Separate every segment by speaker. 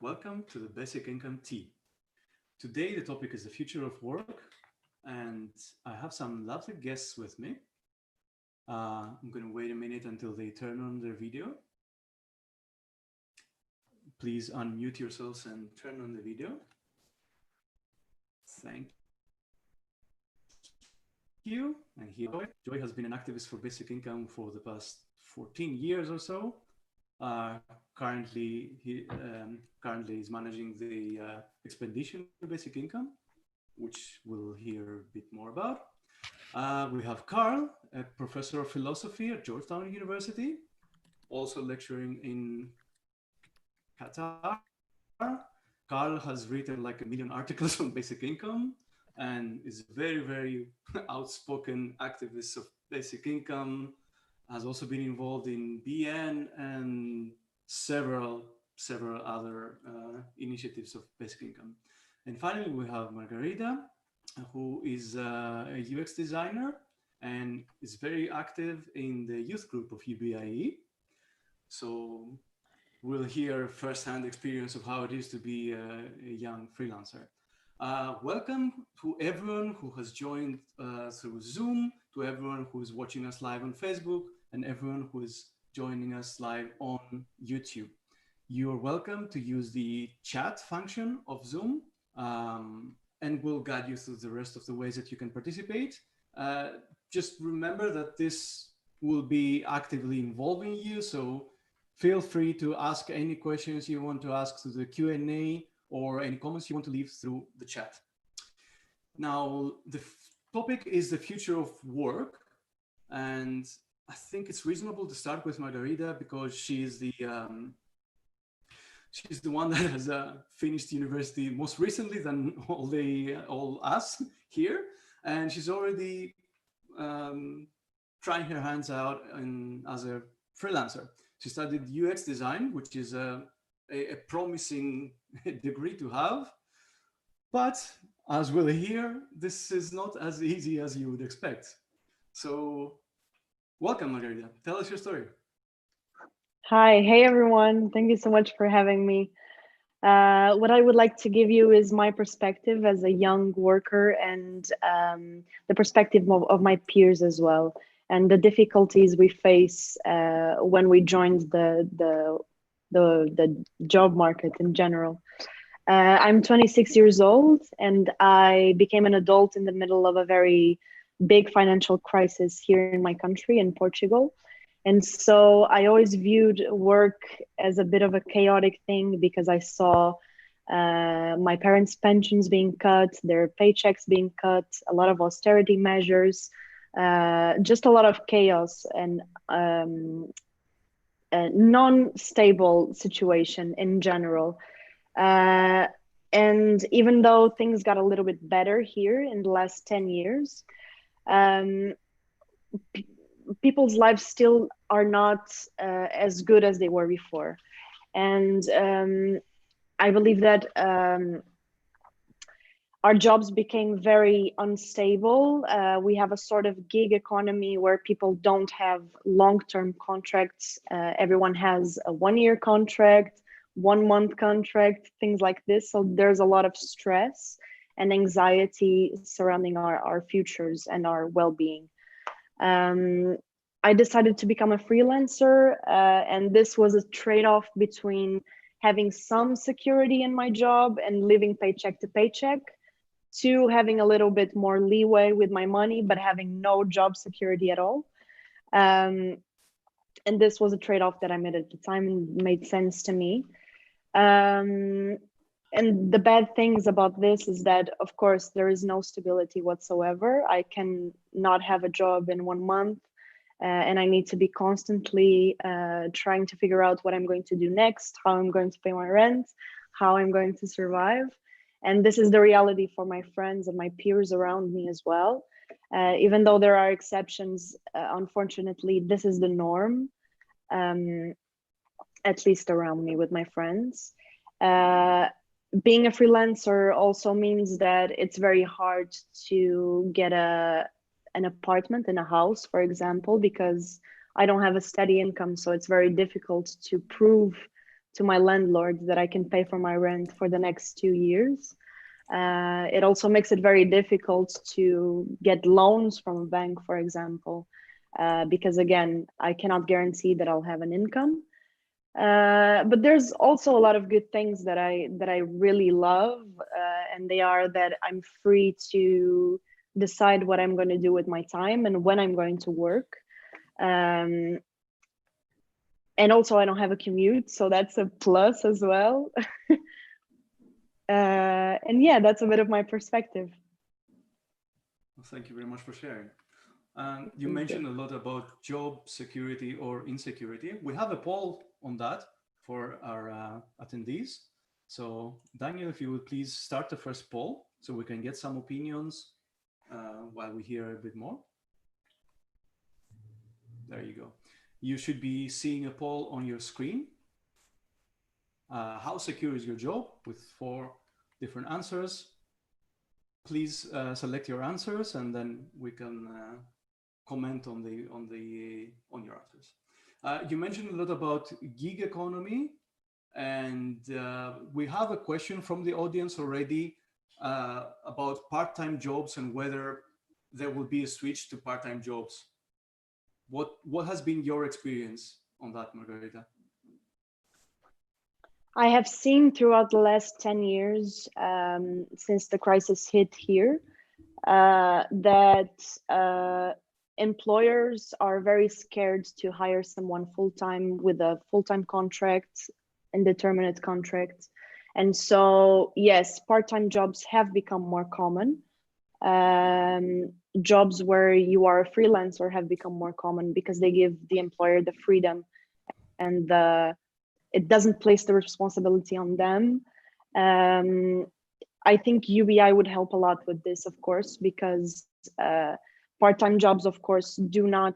Speaker 1: Welcome to the Basic Income Tea. Today the topic is the future of work, and I have some lovely guests with me. I'm going to wait a minute until they turn on their video. Please unmute yourselves and turn on the video. Thank you. And here, Joy has been an activist for basic income for the past 14 years or so. Currently is managing the expedition for basic income, which we'll hear a bit more about. We have Karl, a professor of philosophy at Georgetown University, also lecturing in Qatar. Karl has written like 1 million articles on basic income and is very, very outspoken activist of basic income, has also been involved in BN and several other initiatives of basic income. And finally, we have Margarida, who is a UX designer and is very active in the youth group of UBIE. So we'll hear firsthand experience of how it is to be a young freelancer. Welcome to everyone who has joined through Zoom, to everyone who is watching us live on Facebook, and everyone who is joining us live on YouTube. You're welcome to use the chat function of Zoom, and we'll guide you through the rest of the ways that you can participate. Just remember that this will be actively involving you, so feel free to ask any questions you want to ask through the Q&A or any comments you want to leave through the chat. Now, the topic is the future of work, and I think it's reasonable to start with Margarida because she's the one that has finished university most recently than all us here, and she's already trying her hands out as a freelancer. She studied UX design, which is a promising degree to have, but as we'll hear, this is not as easy as you would expect. So welcome, Margarida. Tell us your story.
Speaker 2: Hi, hey everyone. Thank you so much for having me. What I would like to give you is my perspective as a young worker and the perspective of my peers as well, and the difficulties we face when we joined the job market in general. I'm 26 years old, and I became an adult in the middle of a very big financial crisis here in my country, in Portugal. And so I always viewed work as a bit of a chaotic thing because I saw my parents' pensions being cut, their paychecks being cut, a lot of austerity measures, just a lot of chaos and a non-stable situation in general. And even though things got a little bit better here in the last 10 years, people's lives still are not as good as they were before. And I believe that our jobs became very unstable. We have a sort of gig economy where people don't have long-term contracts. Everyone has a 1-year contract, 1-month contract, things like this. So there's a lot of stress and anxiety surrounding our futures and our well-being. I decided to become a freelancer, and this was a trade-off between having some security in my job and living paycheck to paycheck, to having a little bit more leeway with my money, but having no job security at all. And this was a trade-off that I made at the time and made sense to me. And the bad things about this is that, of course, there is no stability whatsoever. I can not have a job in 1 month, and I need to be constantly trying to figure out what I'm going to do next, how I'm going to pay my rent, how I'm going to survive. And this is the reality for my friends and my peers around me as well. Even though there are exceptions, unfortunately, this is the norm, at least around me with my friends. Being a freelancer also means that it's very hard to get an apartment in a house, for example, because I don't have a steady income. So it's very difficult to prove to my landlord that I can pay for my rent for the next 2 years. It also makes it very difficult to get loans from a bank, for example, because again, I cannot guarantee that I'll have an income. But there's also a lot of good things that I really love, and they are that I'm free to decide what I'm going to do with my time and when I'm going to work. And also I don't have a commute, so that's a plus as well. And yeah, that's a bit of my perspective.
Speaker 1: Well, thank you very much for sharing. You mentioned a lot about job security or insecurity. We have a poll on that for our attendees. So Daniel, if you would please start the first poll so we can get some opinions while we hear a bit more. There you go. You should be seeing a poll on your screen. How secure is your job, with 4 different answers. Please select your answers, and then we can comment on your answers. You mentioned a lot about gig economy, and we have a question from the audience already about part-time jobs and whether there will be a switch to part-time jobs. What has been your experience on that, Margarida?
Speaker 2: I have seen throughout the last 10 years, since the crisis hit here, that employers are very scared to hire someone full-time with a full-time contract, indeterminate contract. And so, yes, part-time jobs have become more common. Jobs where you are a freelancer have become more common because they give the employer the freedom and it doesn't place the responsibility on them. I think UBI would help a lot with this, of course, because part-time jobs, of course, do not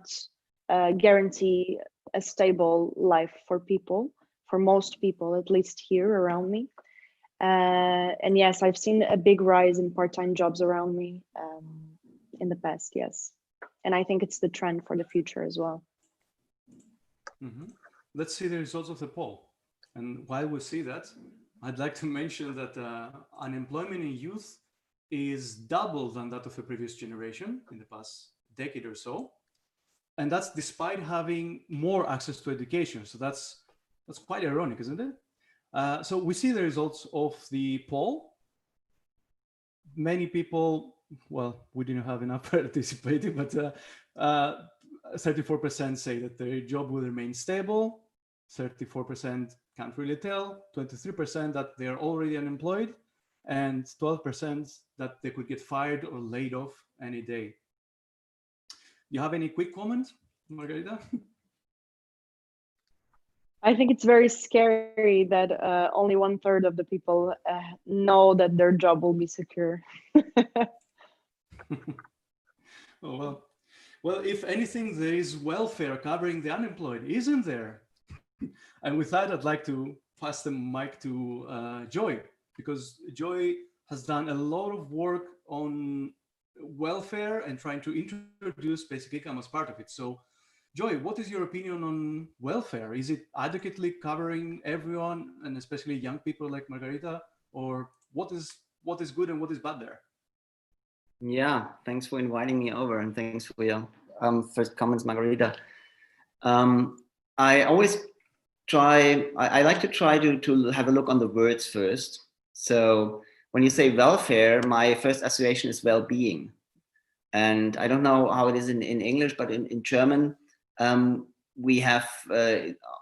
Speaker 2: guarantee a stable life for people, for most people, at least here around me. And yes, I've seen a big rise in part-time jobs around me in the past, yes. And I think it's the trend for the future as well.
Speaker 1: Mm-hmm. Let's see the results of the poll. And while we see that, I'd like to mention that unemployment in youth is double than that of the previous generation in the past decade or so. And that's despite having more access to education. So that's quite ironic, isn't it? So we see the results of the poll. Many people, well, we didn't have enough participating, but 34% say that their job will remain stable. 34% can't really tell. 23% that they're already unemployed, and 12% that they could get fired or laid off any day. Do you have any quick comment, Margarida?
Speaker 2: I think it's very scary that only 1/3 of the people know that their job will be secure.
Speaker 1: Oh, well, if anything, there is welfare covering the unemployed, isn't there? And with that, I'd like to pass the mic to Joy, because Joy has done a lot of work on welfare and trying to introduce basic income as part of it. So, Joy, what is your opinion on welfare? Is it adequately covering everyone, and especially young people like Margarita, or what is good and what is bad there?
Speaker 3: Yeah, thanks for inviting me over, and thanks for your first comments, Margarita. I always I like to try to have a look on the words first. So when you say welfare, my first association is well-being. And I don't know how it is in English, but in German, we have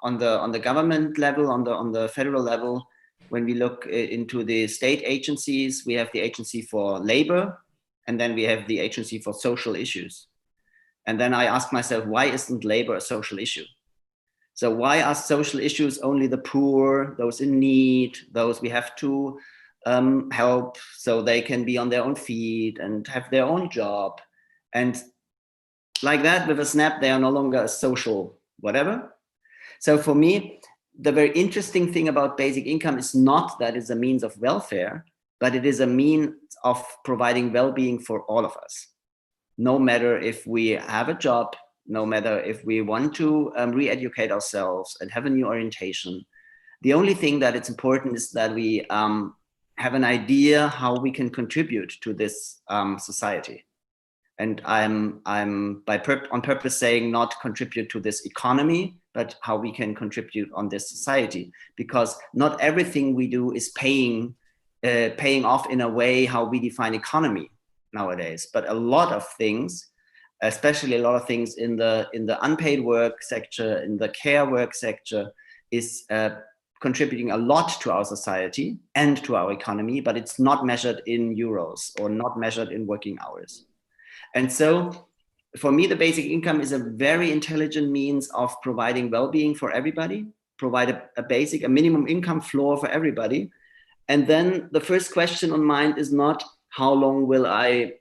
Speaker 3: on the government level, on the federal level, when we look into the state agencies, we have the Agency for Labor, and then we have the Agency for Social Issues. And then I ask myself, why isn't labor a social issue? So why are social issues only the poor, those in need, those we have to help so they can be on their own feet and have their own job? And like that, with a snap, they are no longer a social whatever. So for me, the very interesting thing about basic income is not that it's a means of welfare, but it is a means of providing well-being for all of us. No matter if we have a job, no matter if we want to re-educate ourselves and have a new orientation, The only thing that it's important is that we have an idea how we can contribute to this society. And I'm on purpose saying not contribute to this economy, but how we can contribute on this society, because not everything we do is paying off in a way how we define economy nowadays. But a lot of things, especially a lot of things in the unpaid work sector, in the care work sector, is contributing a lot to our society and to our economy, but it's not measured in euros or not measured in working hours. And so for me, the basic income is a very intelligent means of providing well-being for everybody, provide a minimum income floor for everybody. And then the first question on mind is not how long will I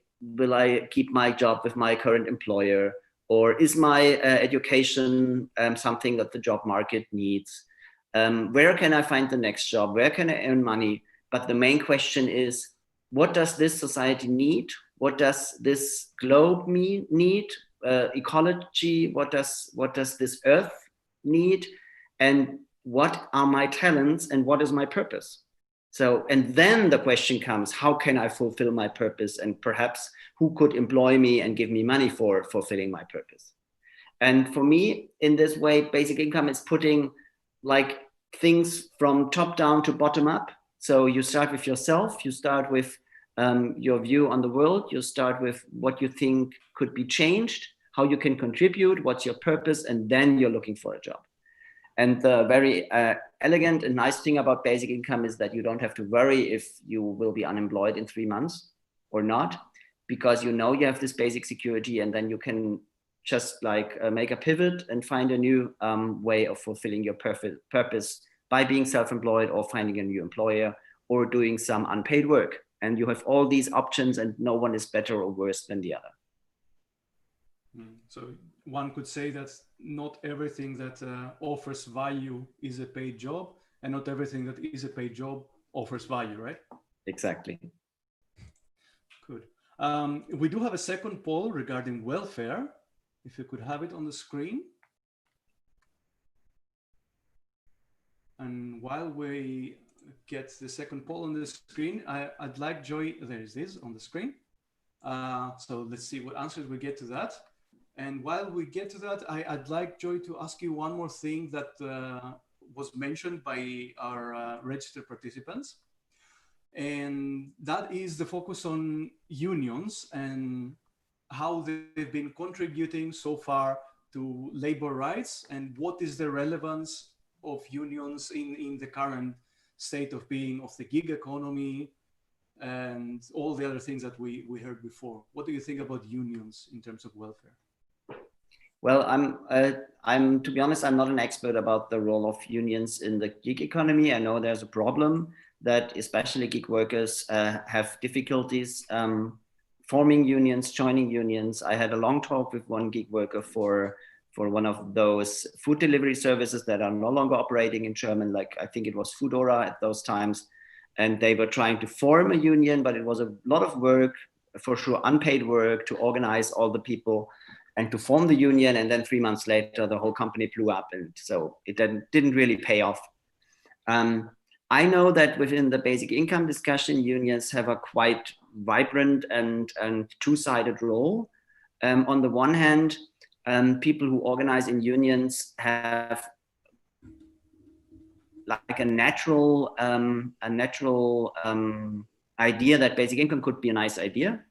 Speaker 3: keep my job with my current employer, or is my education something that the job market needs? Where can I find the next job? Where can I earn money? But the main question is, what does this society need? What does this globe need? Ecology, what does this earth need? And what are my talents and what is my purpose? So, and then the question comes, how can I fulfill my purpose? And perhaps who could employ me and give me money for fulfilling my purpose? And for me, in this way, basic income is putting like things from top down to bottom up. So you start with yourself, you start with your view on the world, you start with what you think could be changed, how you can contribute, what's your purpose, and then you're looking for a job. And the very elegant and nice thing about basic income is that you don't have to worry if you will be unemployed in 3 months or not, because you know you have this basic security, and then you can just like make a pivot and find a new way of fulfilling your purpose by being self-employed or finding a new employer or doing some unpaid work. And you have all these options, and no one is better or worse than the other.
Speaker 1: So one could say that not everything that offers value is a paid job, and not everything that is a paid job offers value, right?
Speaker 3: Exactly.
Speaker 1: Good. We do have a second poll regarding welfare. If you could have it on the screen. And while we get the second poll on the screen, I'd like Joy, there it is on the screen. So let's see what answers we get to that. And while we get to that, I'd like Joy to ask you one more thing that was mentioned by our registered participants. And that is the focus on unions and how they've been contributing so far to labor rights, and what is the relevance of unions in the current state of being of the gig economy and all the other things that we heard before. What do you think about unions in terms of welfare?
Speaker 3: Well, I'm to be honest, I'm not an expert about the role of unions in the gig economy. I know there's a problem that especially gig workers have difficulties forming unions, joining unions. I had a long talk with one gig worker for one of those food delivery services that are no longer operating in German, like I think it was Foodora at those times. And they were trying to form a union, but it was a lot of work, for sure, unpaid work to organize all the people and to form the union. And then 3 months later, the whole company blew up. And so it didn't really pay off. I know that within the basic income discussion, unions have a quite vibrant and two-sided role. On the one hand, people who organize in unions have like a natural idea that basic income could be a nice idea,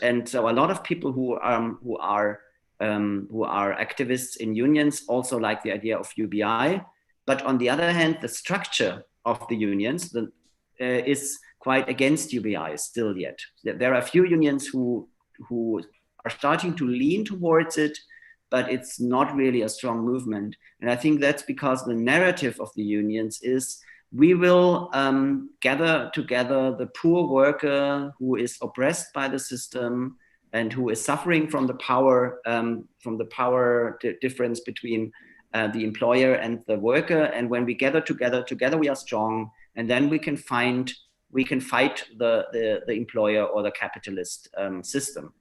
Speaker 3: and so a lot of people who are activists in unions also like the idea of UBI. But on the other hand, the structure of the unions is quite against UBI still yet. There are a few unions who are starting to lean towards it, but it's not really a strong movement. And I think that's because the narrative of the unions is we will gather together the poor worker who is oppressed by the system and who is suffering from the power difference between the employer and the worker. And when we gather together we are strong, and then we can fight the employer or the capitalist system.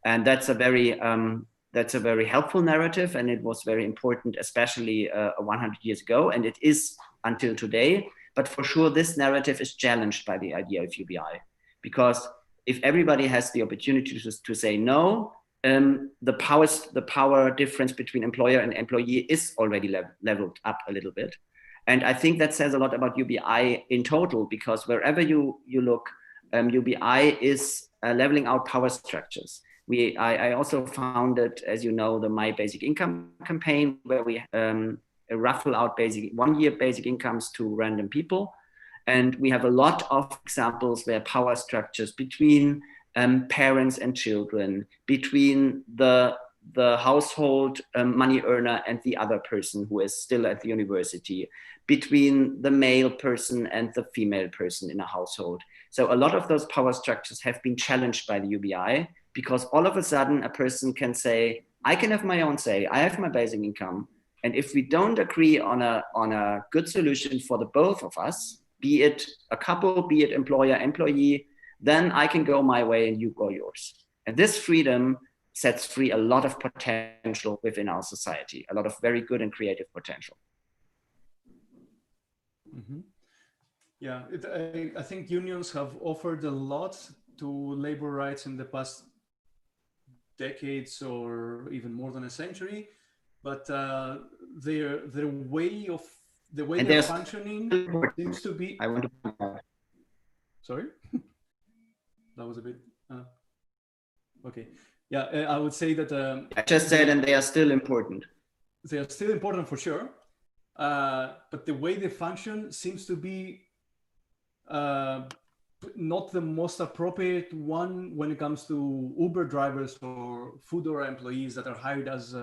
Speaker 3: And that's a very helpful narrative, and it was very important, especially 100 years ago. And it is until today. But for sure, this narrative is challenged by the idea of UBI, because if everybody has the opportunity to say no, the power difference between employer and employee is already leveled up a little bit. And I think that says a lot about UBI in total, because wherever you look, UBI is leveling out power structures. I also founded, as you know, the My Basic Income campaign, where we raffle out 1 year basic incomes to random people. And we have a lot of examples where power structures between parents and children, between the household money earner and the other person who is still at the university, between the male person and the female person in a household. So a lot of those power structures have been challenged by the UBI, because all of a sudden a person can say, I can have my own say, I have my basic income. And if we don't agree on a good solution for the both of us, be it a couple, be it employer, employee, then I can go my way and you go yours. And this freedom sets free a lot of potential within our society, a lot of very good and creative potential.
Speaker 1: Mm-hmm. Yeah, I think unions have offered a lot to labor rights in the past decades or even more than a century, but their way they're functioning seems to be.
Speaker 3: I want to point out.
Speaker 1: Sorry, that was a bit. Okay, yeah, I would say that.
Speaker 3: I just said, and they are still important.
Speaker 1: They are still important for sure, but the way they function seems to be not the most appropriate one when it comes to Uber drivers or Foodora employees that are hired as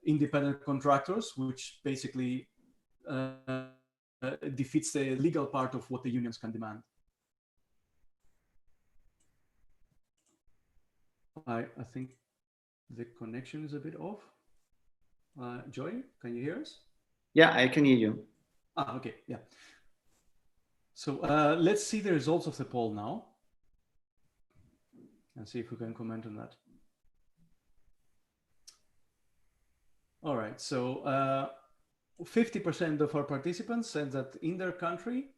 Speaker 1: independent contractors, which basically defeats the legal part of what the unions can demand. I think the connection is a bit off. Joy, can you hear us?
Speaker 3: Yeah, I can hear you.
Speaker 1: Okay, yeah. So let's see the results of the poll now and see if we can comment on that. All right, so 50% of our participants said that in their country,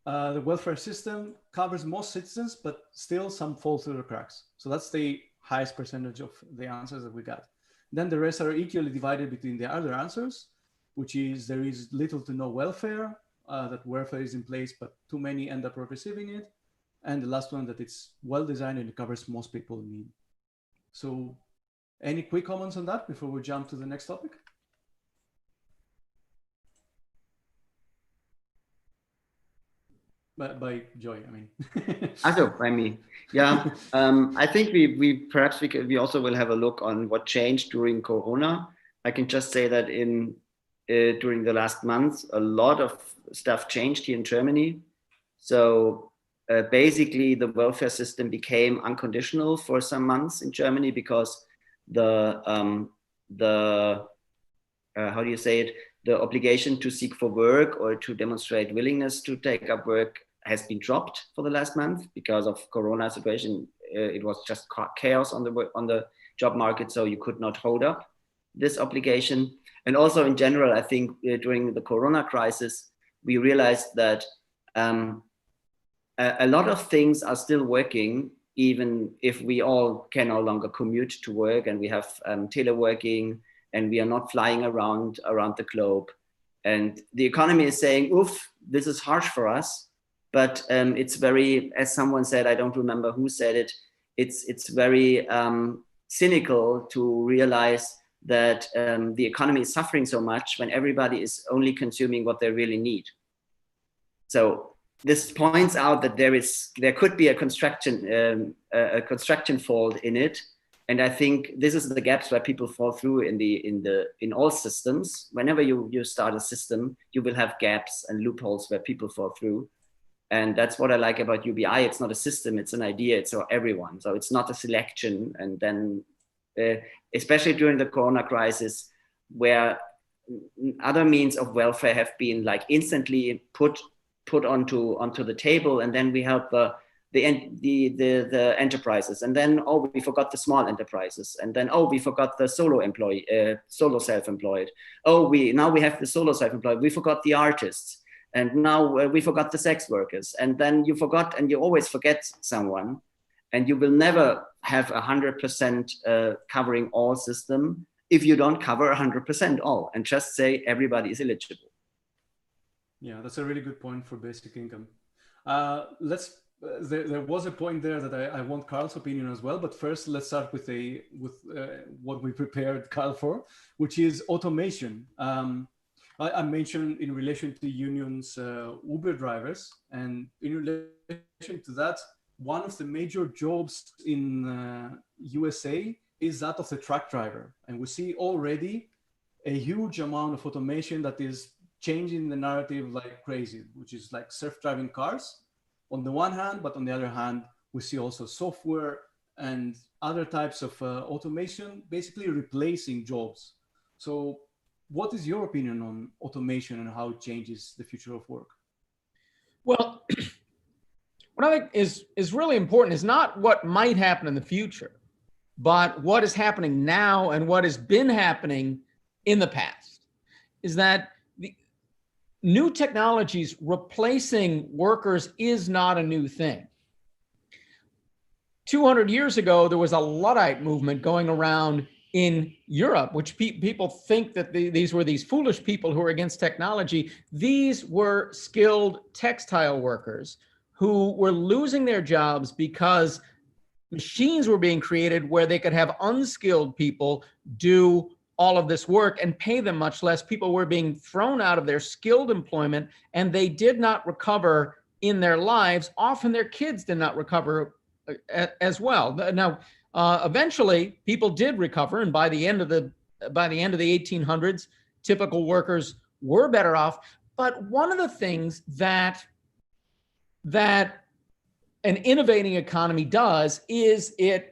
Speaker 1: the welfare system covers most citizens, but still some fall through the cracks. So that's the highest percentage of the answers that we got. Then the rest are equally divided between the other answers, which is there is little to no welfare, that welfare is in place, but too many end up receiving it. And the last one, that it's well designed and it covers most people in need. So any quick comments on that before we jump to the next topic? By Joy, I mean.
Speaker 3: Also, by me. Yeah, I think we also will have a look on what changed during Corona. I can just say that during the last months, a lot of stuff changed here in Germany. So basically, the welfare system became unconditional for some months in Germany, because the how do you say it? The obligation to seek for work or to demonstrate willingness to take up work has been dropped for the last month because of Corona situation. It was just chaos on the job market, so you could not hold up this obligation. And also in general, I think during the Corona crisis, we realized that a lot of things are still working, even if we all can no longer commute to work, and we have teleworking, and we are not flying around the globe. And the economy is saying, oof, this is harsh for us. But it's very, as someone said, I don't remember who said it, it's very cynical to realize that the economy is suffering so much when everybody is only consuming what they really need. So this points out that there could be a construction fault in it. And I think this is the gaps where people fall through in all systems. Whenever you start a system, you will have gaps and loopholes where people fall through. And that's what I like about UBI. It's not a system, it's an idea, it's for everyone. So it's not a selection. And then, especially during the Corona crisis, where other means of welfare have been like instantly put onto the table, and then we help the enterprises, and then, oh, we forgot the small enterprises, and then, oh, we forgot the solo self-employed. Oh, now we have the solo self-employed. We forgot the artists, and now we forgot the sex workers. And then you forgot, and you always forget someone, and you will never have 100% covering all system if you don't cover 100% all and just say everybody is eligible.
Speaker 1: Yeah, that's a really good point for basic income. There was a point there that I want Karl's opinion as well, but first let's start with what we prepared Karl for, which is automation. I mentioned in relation to unions, Uber drivers, and in relation to that, one of the major jobs in USA is that of the truck driver. And we see already a huge amount of automation that is changing the narrative like crazy, which is like self-driving cars on the one hand, but on the other hand, we see also software and other types of automation basically replacing jobs. So what is your opinion on automation and how it changes the future of work?
Speaker 4: Well, what I think is really important is not what might happen in the future, but what is happening now and what has been happening in the past. Is that the new technologies replacing workers is not a new thing. 200 years ago, there was a Luddite movement going around in Europe, which people think that these were these foolish people who were against technology. These were skilled textile workers who were losing their jobs because machines were being created where they could have unskilled people do all of this work and pay them much less. People were being thrown out of their skilled employment, and they did not recover in their lives. Often their kids did not recover as well. Now, eventually people did recover, and by the end of the 1800s, typical workers were better off. But one of the things that an innovating economy does is it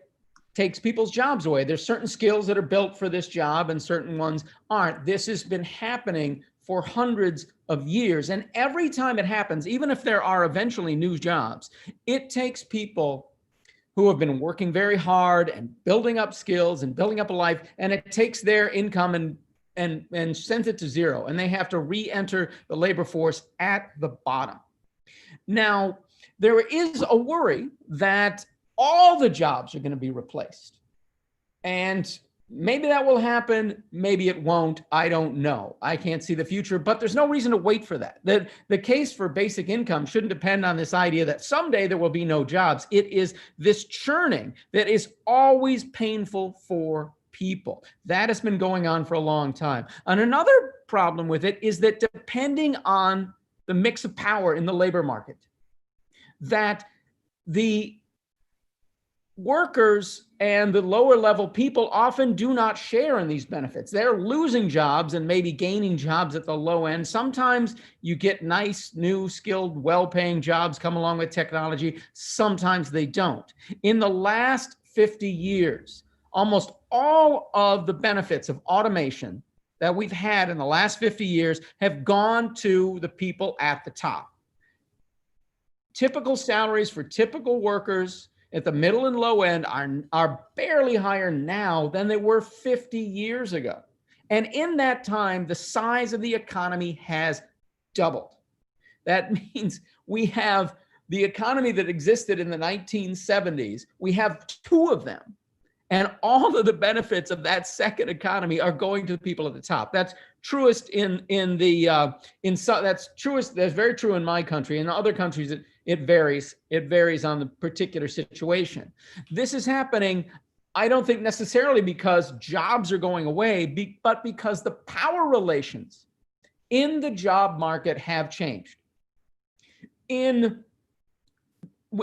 Speaker 4: takes people's jobs away. There's certain skills that are built for this job and certain ones aren't. This has been happening for hundreds of years. And every time it happens, even if there are eventually new jobs, it takes people who have been working very hard and building up skills and building up a life, and it takes their income and sends it to zero. And they have to re-enter the labor force at the bottom. Now, there is a worry that all the jobs are going to be replaced. And maybe that will happen, maybe it won't, I don't know. I can't see the future, but there's no reason to wait for that. The case for basic income shouldn't depend on this idea that someday there will be no jobs. It is this churning that is always painful for people. That has been going on for a long time. And another problem with it is that depending on the mix of power in the labor market, that the workers and the lower level people often do not share in these benefits. They're losing jobs and maybe gaining jobs at the low end. Sometimes you get nice, new, skilled, well-paying jobs come along with technology. Sometimes they don't. In the last 50 years, almost all of the benefits of automation that we've had in the last 50 years have gone to the people at the top. Typical salaries for typical workers at the middle and low end are barely higher now than they were 50 years ago. And in that time, the size of the economy has doubled. That means we have the economy that existed in the 1970s, we have two of them. And all of the benefits of that second economy are going to the people at the top. That's truest that's very true in my country. In other countries, it varies. It varies on the particular situation. This is happening, I don't think necessarily because jobs are going away, but because the power relations in the job market have changed.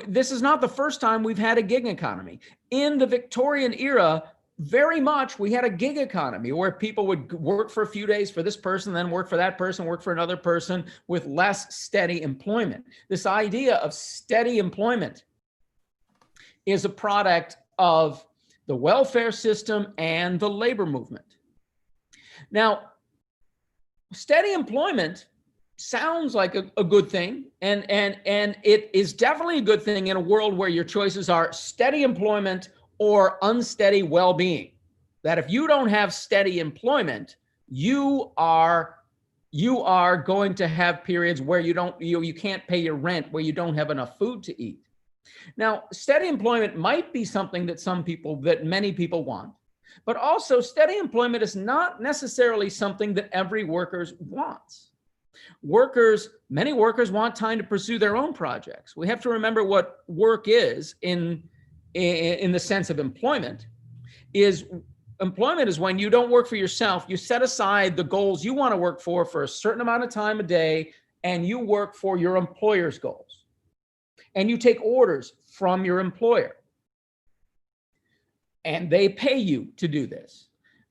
Speaker 4: This is not the first time we've had a gig economy. In the Victorian era, very much we had a gig economy where people would work for a few days for this person, then work for that person, work for another person with less steady employment. This idea of steady employment is a product of the welfare system and the labor movement. Now, steady employment sounds like a good thing. And it is definitely a good thing in a world where your choices are steady employment or unsteady well-being. That if you don't have steady employment, you are going to have periods where you can't pay your rent, where you don't have enough food to eat. Now, steady employment might be something that many people want, but also steady employment is not necessarily something that every worker wants. Many workers want time to pursue their own projects. We have to remember what work is in the sense of employment. Employment is when you don't work for yourself. You set aside the goals you want to work for a certain amount of time a day, and you work for your employer's goals. And you take orders from your employer. And they pay you to do this.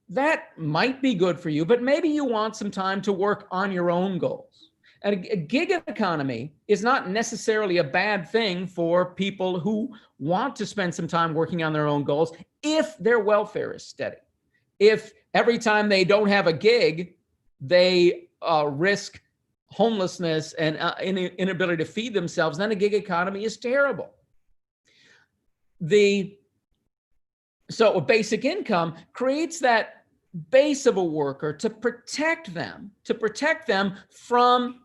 Speaker 4: That might be good for you, but maybe you want some time to work on your own goals. And a gig economy is not necessarily a bad thing for people who want to spend some time working on their own goals if their welfare is steady. If every time they don't have a gig, they risk homelessness and inability to feed themselves, then a gig economy is terrible. So a basic income creates that base of a worker to protect them from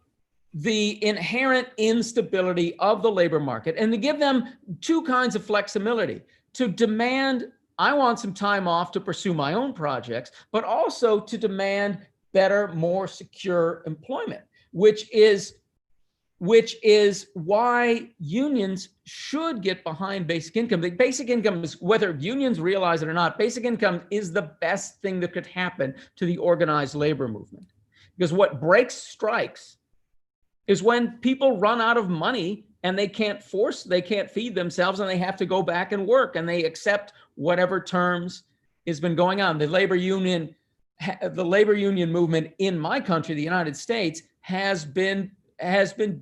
Speaker 4: the inherent instability of the labor market, and to give them two kinds of flexibility: to demand, I want some time off to pursue my own projects, but also to demand better, more secure employment, which is why unions should get behind basic income. The basic income is, whether unions realize it or not, basic income is the best thing that could happen to the organized labor movement. Because what breaks strikes is when people run out of money and they can't feed themselves, and they have to go back and work, and they accept whatever terms has been going on. The labor union movement in my country, the United States, has been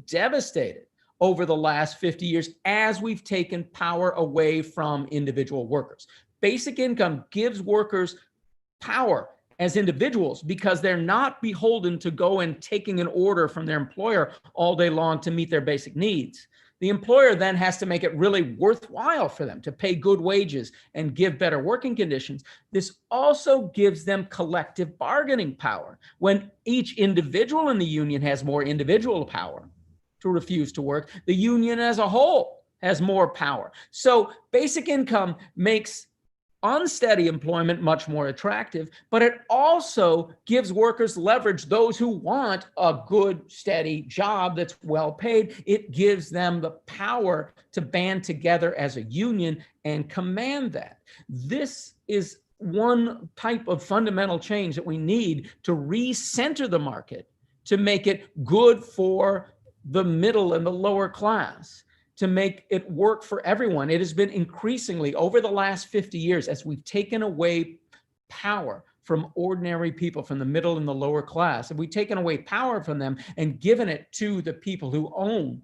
Speaker 4: devastated over the last 50 years as we've taken power away from individual workers. Basic income gives workers power as individuals because they're not beholden to go and taking an order from their employer all day long to meet their basic needs. The employer then has to make it really worthwhile for them to pay good wages and give better working conditions. This also gives them collective bargaining power. When each individual in the union has more individual power to refuse to work, the union as a whole has more power. So basic income makes unsteady employment much more attractive, but it also gives workers leverage. Those who want a good, steady job that's well paid, it gives them the power to band together as a union and command that. This is one type of fundamental change that we need to recenter the market, to make it good for the middle and the lower class, to make it work for everyone. It has been increasingly, over the last 50 years, as we've taken away power from ordinary people, from the middle and the lower class, and we've taken away power from them and given it to the people who own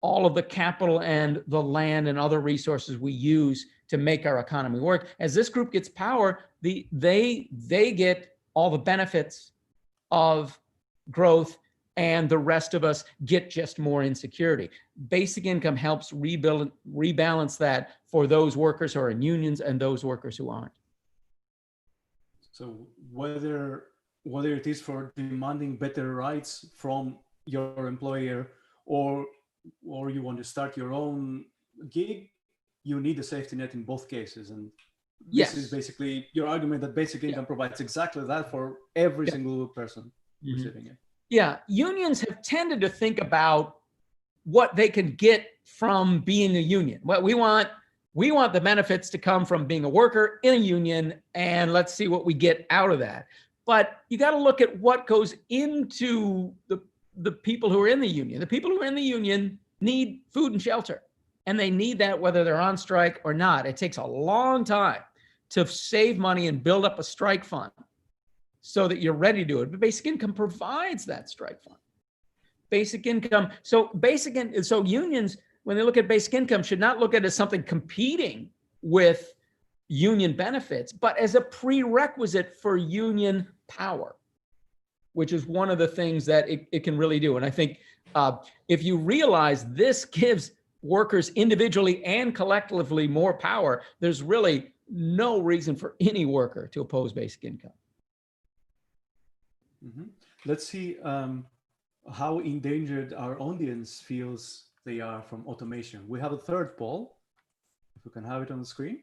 Speaker 4: all of the capital and the land and other resources we use to make our economy work. As this group gets power, they get all the benefits of growth, and the rest of us get just more insecurity. Basic income helps rebalance that for those workers who are in unions and those workers who aren't.
Speaker 1: So whether it is for demanding better rights from your employer, or you want to start your own gig, you need a safety net in both cases. And this is basically your argument that basic income provides exactly that for every single person receiving it.
Speaker 4: Yeah, unions have tended to think about what they can get from being a union. Well, we want the benefits to come from being a worker in a union, and let's see what we get out of that. But you got to look at what goes into the people who are in the union. The people who are in the union need food and shelter, and they need that whether they're on strike or not. It takes a long time to save money and build up a strike fund so that you're ready to do it. But basic income provides that strike fund. Basic income. So unions, when they look at basic income, should not look at it as something competing with union benefits, but as a prerequisite for union power. which is one of the things that it can really do. And I think if you realize this gives workers individually and collectively more power, there's really no reason for any worker to oppose basic income.
Speaker 1: Mm-hmm. Let's see how endangered our audience feels they are from automation. We have a third poll, if we can have it on the screen.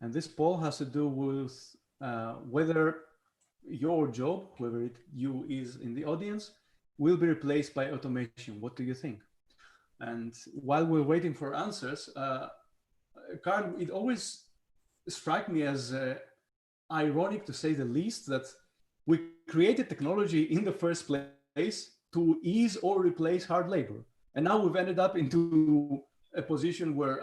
Speaker 1: And this poll has to do with whether your job, whoever you is in the audience, will be replaced by automation. What do you think? And while we're waiting for answers, Karl, it always strikes me as ironic, to say the least, that we created technology in the first place to ease or replace hard labor. And now we've ended up into a position where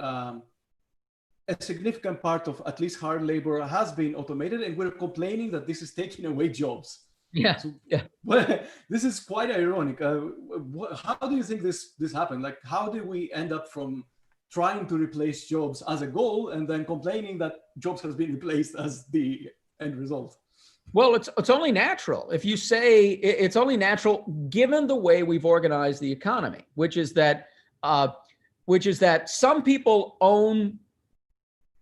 Speaker 1: a significant part of at least hard labor has been automated, and we're complaining that this is taking away jobs.
Speaker 4: Yeah,
Speaker 1: so,
Speaker 4: yeah.
Speaker 1: Well, this is quite ironic. How do you think this happened? Like, how did we end up from trying to replace jobs as a goal and then complaining that jobs has been replaced as the end result?
Speaker 4: Well, it's only natural. If you say it's only natural, given the way we've organized the economy, which is that some people own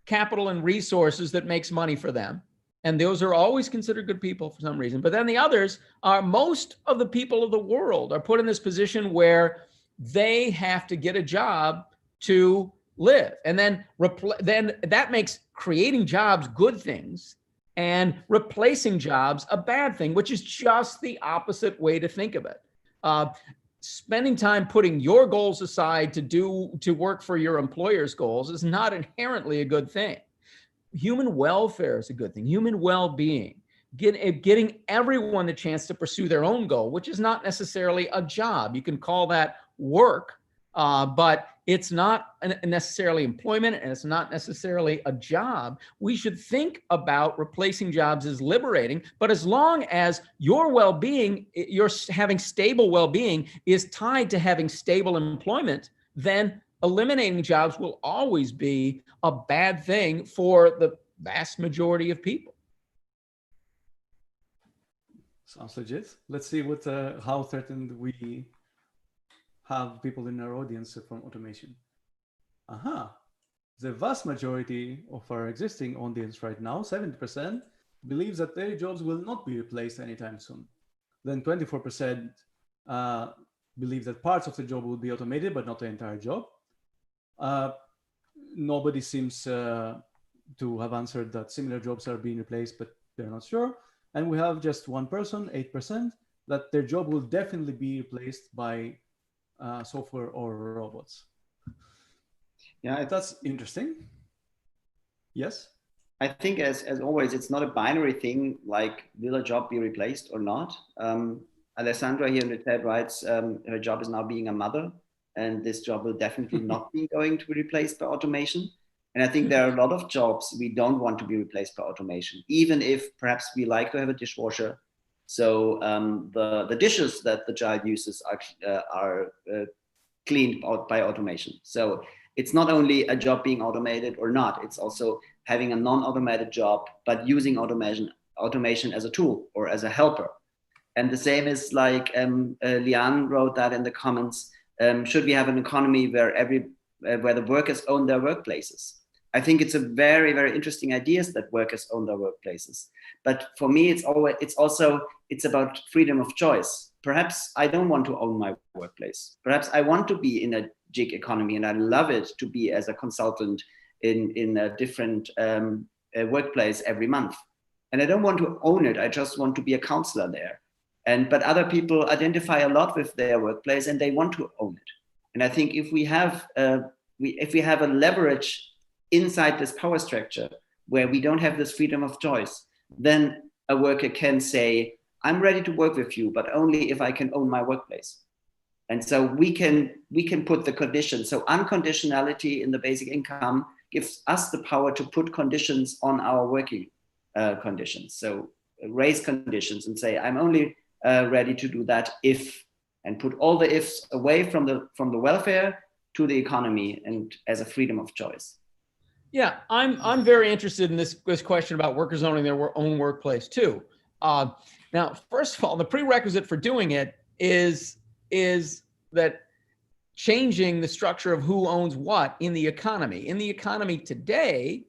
Speaker 4: capital and resources that makes money for them. And those are always considered good people for some reason. But then the others are, most of the people of the world are put in this position where they have to get a job to live. And then that makes creating jobs good things and replacing jobs a bad thing, which is just the opposite way to think of it. Spending time putting your goals aside to work for your employer's goals is not inherently a good thing. Human welfare is a good thing. Human well-being, getting everyone the chance to pursue their own goal, which is not necessarily a job. You can call that work, but it's not necessarily employment, and it's not necessarily a job. We should think about replacing jobs as liberating, but as long as your well-being, your having stable well-being is tied to having stable employment, then eliminating jobs will always be a bad thing for the vast majority of people.
Speaker 1: Sounds legit. Let's see how threatened we have people in our audience from automation. The vast majority of our existing audience right now, 70%, believes that their jobs will not be replaced anytime soon. Then 24% believe that parts of the job will be automated, but not the entire job. Nobody seems to have answered that similar jobs are being replaced, but they're not sure. And we have just one person, 8%, that their job will definitely be replaced by software or robots. Yeah, that's interesting. Yes?
Speaker 3: I think as always, it's not a binary thing, like will a job be replaced or not? Alessandra here in the chat writes, her job is now being a mother, and this job will definitely not be going to be replaced by automation. And I think there are a lot of jobs we don't want to be replaced by automation, even if perhaps we like to have a dishwasher. So the dishes that the child uses are cleaned out by automation. So it's not only a job being automated or not, it's also having a non-automated job, but using automation as a tool or as a helper. And the same is like Lian wrote that in the comments, should we have an economy where where the workers own their workplaces? I think it's a very, very interesting idea that workers own their workplaces. But for me, it's about freedom of choice. Perhaps I don't want to own my workplace. Perhaps I want to be in a gig economy, and I love it to be as a consultant in a different workplace every month. And I don't want to own it. I just want to be a counselor there. But other people identify a lot with their workplace and they want to own it. And I think if we have a leverage inside this power structure where we don't have this freedom of choice, then a worker can say, I'm ready to work with you, but only if I can own my workplace. And so we can put the conditions. So unconditionality in the basic income gives us the power to put conditions on our working conditions. So raise conditions and say, I'm only ready to do that if, and put all the ifs away from the welfare to the economy and as a freedom of choice.
Speaker 4: Yeah, I'm very interested in this question about workers owning their own workplace too. Now, first of all, the prerequisite for doing it is that changing the structure of who owns what in the economy. In the economy today,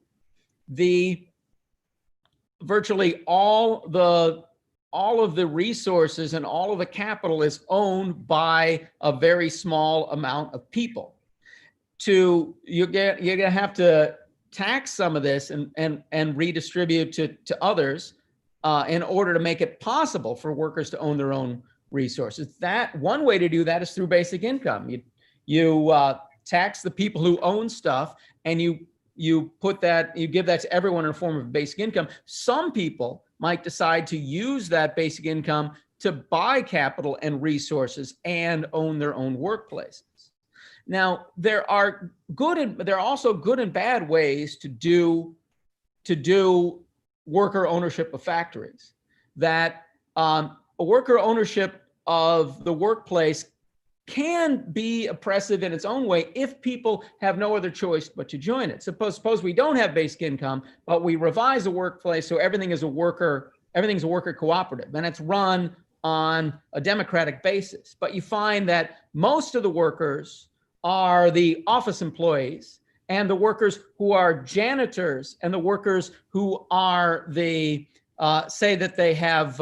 Speaker 4: virtually all of the resources and all of the capital is owned by a very small amount of people. You're gonna have to tax some of this and redistribute to others in order to make it possible for workers to own their own resources. That one way to do that is through basic income. You tax the people who own stuff, and you give that to everyone in the form of basic income. Some people might decide to use that basic income to buy capital and resources and own their own workplaces. Now, there are also good and bad ways to do worker ownership of factories. That a worker ownership of the workplace can be oppressive in its own way if people have no other choice but to join it. Suppose we don't have basic income, but we revise the workplace so everything's a worker cooperative, and it's run on a democratic basis. But you find that most of the workers are the office employees, and the workers who are janitors, and the workers who are say that they have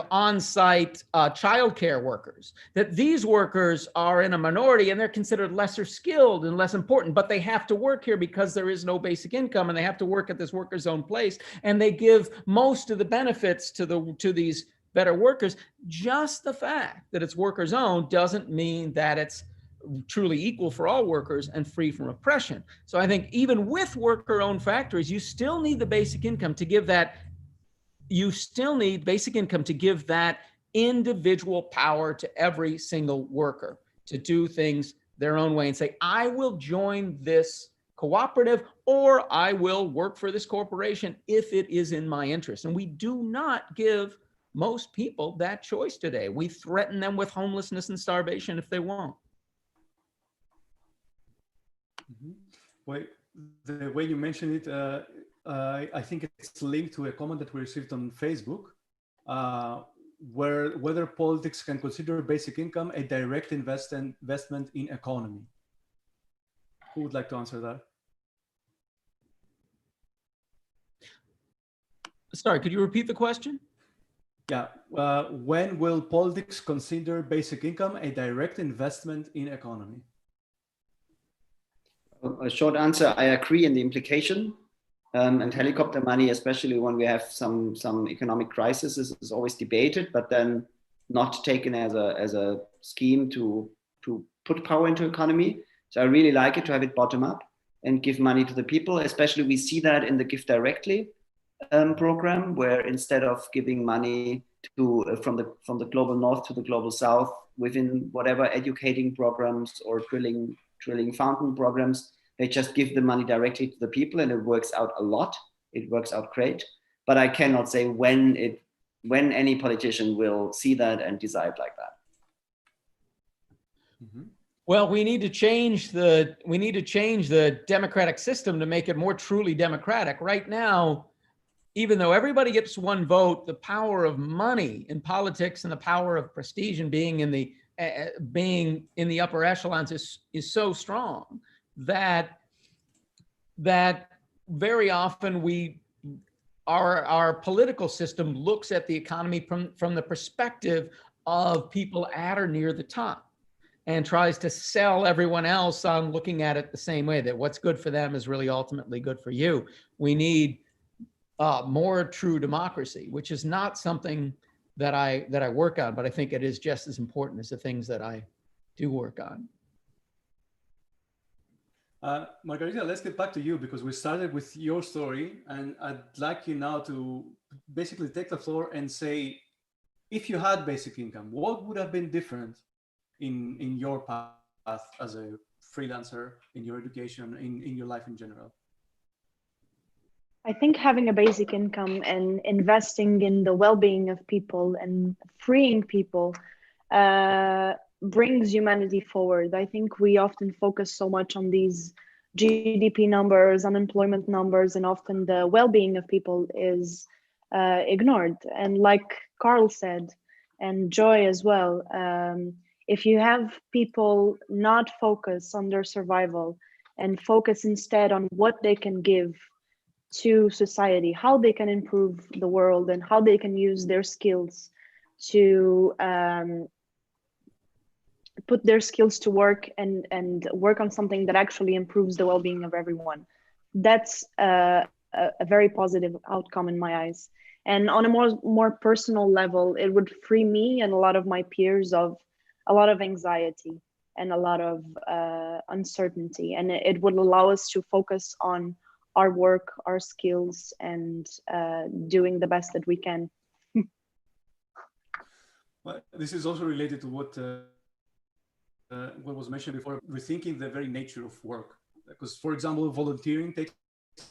Speaker 4: on-site childcare workers, that these workers are in a minority and they're considered lesser skilled and less important, but they have to work here because there is no basic income, and they have to work at this worker's own place, and they give most of the benefits to these better workers. Just the fact that it's workers' owned doesn't mean that it's truly equal for all workers and free from oppression. So I think even with worker-owned factories, you still need the basic income to give that. You still need basic income to give that individual power to every single worker to do things their own way and say, I will join this cooperative, or I will work for this corporation if it is in my interest. And we do not give most people that choice today. We threaten them with homelessness and starvation if they won't.
Speaker 1: Mm-hmm. Well, the way you mentioned it, I think it's linked to a comment that we received on Facebook, whether politics can consider basic income a direct investment in economy. Who would like to answer that?
Speaker 4: Sorry, could you repeat the question?
Speaker 1: Yeah. When will politics consider basic income a direct investment in economy?
Speaker 3: A short answer, I agree in the implication. And helicopter money, especially when we have some economic crisis, is always debated, but then not taken as a scheme to put power into economy. So I really like it to have it bottom up and give money to the people. Especially we see that in the Give Directly program, where instead of giving money from the global north to the global south within whatever educating programs or drilling fountain programs, they just give the money directly to the people, and it works out a lot. It works out great. But I cannot say when any politician will see that and decide like that.
Speaker 1: Mm-hmm.
Speaker 4: Well, we need to change the democratic system to make it more truly democratic. Right now, even though everybody gets one vote, the power of money in politics and the power of prestige and being in the upper echelons is so strong that very often our political system looks at the economy from the perspective of people at or near the top, and tries to sell everyone else on looking at it the same way, that what's good for them is really ultimately good for you. We need more true democracy, which is not something that I work on, but I think it is just as important as the things that I do work on.
Speaker 1: Margarida, let's get back to you, because we started with your story, and I'd like you now to basically take the floor and say, if you had basic income, what would have been different in your path as a freelancer, in your education, in your life in general?
Speaker 2: I think having a basic income and investing in the well-being of people and freeing people brings humanity forward. I think we often focus so much on these GDP numbers, unemployment numbers, and often the well-being of people is ignored. And like Karl said, and Joy as well, if you have people not focus on their survival and focus instead on what they can give to society, how they can improve the world, and how they can use their skills to put their skills to work and work on something that actually improves the well-being of everyone. That's a very positive outcome in my eyes. And on a more personal level, it would free me and a lot of my peers of a lot of anxiety and a lot of uncertainty. And it would allow us to focus on our work, our skills, and doing the best that we can.
Speaker 1: Well, this is also related to what was mentioned before, rethinking the very nature of work. Because, for example, volunteering takes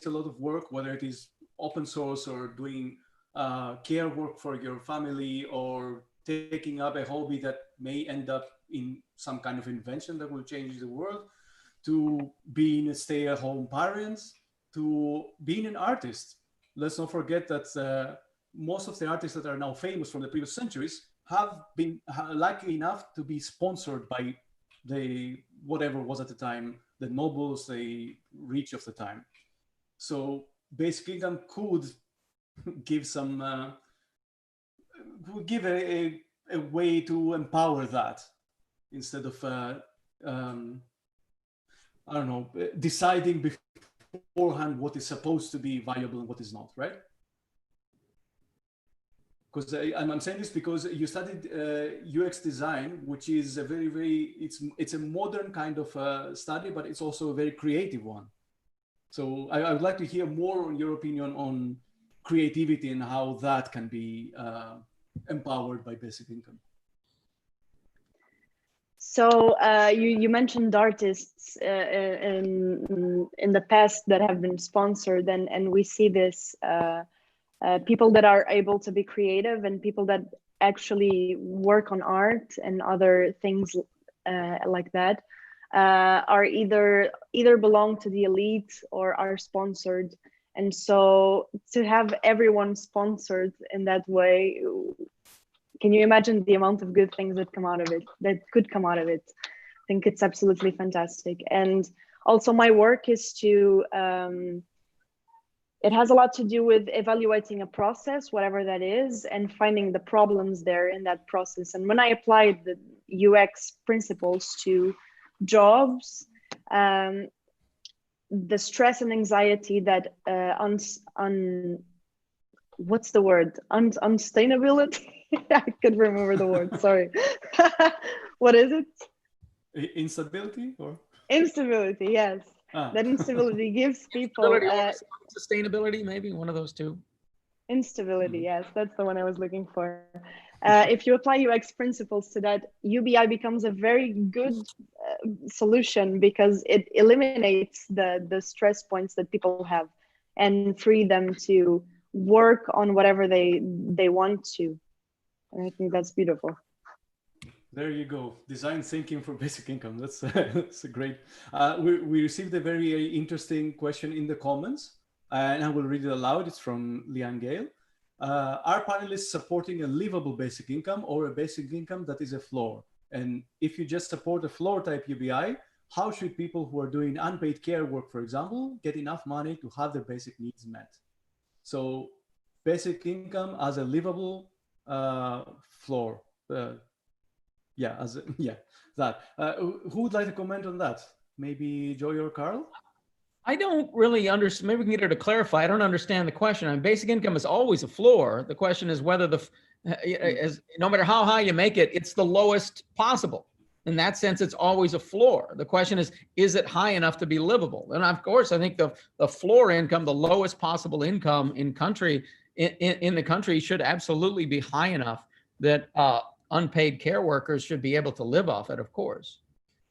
Speaker 1: a lot of work, whether it is open source or doing care work for your family, or taking up a hobby that may end up in some kind of invention that will change the world, to being a stay-at-home parent, to being an artist. Let's not forget that most of the artists that are now famous from the previous centuries have been lucky enough to be sponsored by the whatever was at the time, the nobles, the rich of the time. So basic income could give some, would give a way to empower that, instead of, I don't know, deciding beforehand what is supposed to be valuable and what is not, right? Because I'm saying this because you studied UX design, which is a very, it's a modern kind of study, but it's also a very creative one. So I would like to hear more on your opinion on creativity and how that can be empowered by basic income.
Speaker 2: So you mentioned artists in the past that have been sponsored, and we see this. People that are able to be creative and people that actually work on art and other things like that are either belong to the elite or are sponsored. And so to have everyone sponsored in that way, can you imagine the amount of good things that could come out of it? I think it's absolutely fantastic. And also my work is to it has a lot to do with evaluating a process, whatever that is, and finding the problems there in that process. And when I applied the UX principles to jobs, the stress and anxiety that what's the word? Unsustainability? I could remember the word, sorry. What is it?
Speaker 1: Instability or?
Speaker 2: Instability, yes. That instability gives people
Speaker 4: sustainability, maybe one of those two.
Speaker 2: Instability, yes, that's the one I was looking for. If you apply UX principles to that, UBI becomes a very good solution, because it eliminates the stress points that people have and free them to work on whatever they want to. And I think that's beautiful.
Speaker 1: There you go. Design thinking for basic income. That's a great. We received a very interesting question in the comments, and I will read it aloud. It's from Leanne Gale. Are panelists supporting a livable basic income or a basic income that is a floor? And if you just support a floor type UBI, how should people who are doing unpaid care work, for example, get enough money to have their basic needs met? So basic income as a livable floor. That. Who would like to comment on that? Maybe Joy or Karl?
Speaker 4: I don't really understand. Maybe we can get her to clarify. I don't understand the question. I mean, basic income is always a floor. The question is whether no matter how high you make it, it's the lowest possible. In that sense, it's always a floor. The question is it high enough to be livable? And of course, I think the floor income, the lowest possible income in the country should absolutely be high enough that unpaid care workers should be able to live off it, of course,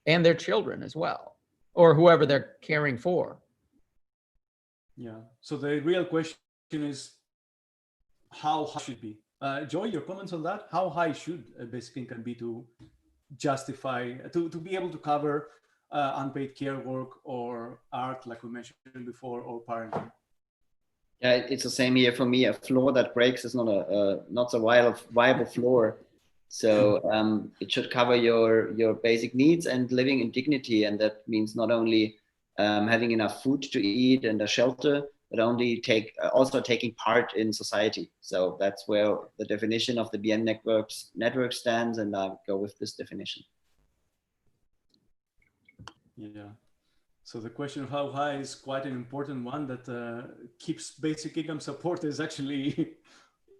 Speaker 4: and their children as well, or whoever they're caring for.
Speaker 1: Yeah. So the real question is, how high should it be? Joy, your comments on that? How high should a basic income be to justify, to be able to cover unpaid care work or art, like we mentioned before, or parenting?
Speaker 3: Yeah, it's the same here for me. A floor that breaks is not a viable floor. So it should cover your basic needs and living in dignity, and that means not only having enough food to eat and a shelter, but also taking part in society. So that's where the definition of the BN network stands, and I go with this definition.
Speaker 1: Yeah. So the question of how high is quite an important one that keeps basic income supporters actually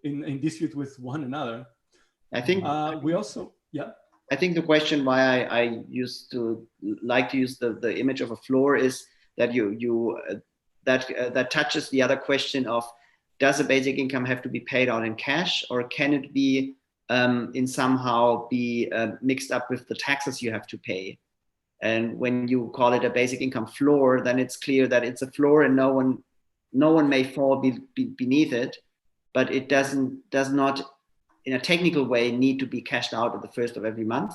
Speaker 1: in dispute with one another.
Speaker 3: I think
Speaker 1: we also, yeah.
Speaker 3: I think the question why I used to like to use the image of a floor is that that touches the other question of, does a basic income have to be paid out in cash, or can it be somehow be mixed up with the taxes you have to pay? And when you call it a basic income floor, then it's clear that it's a floor and no one may fall beneath it, but it does not in a technical way need to be cashed out at the first of every month.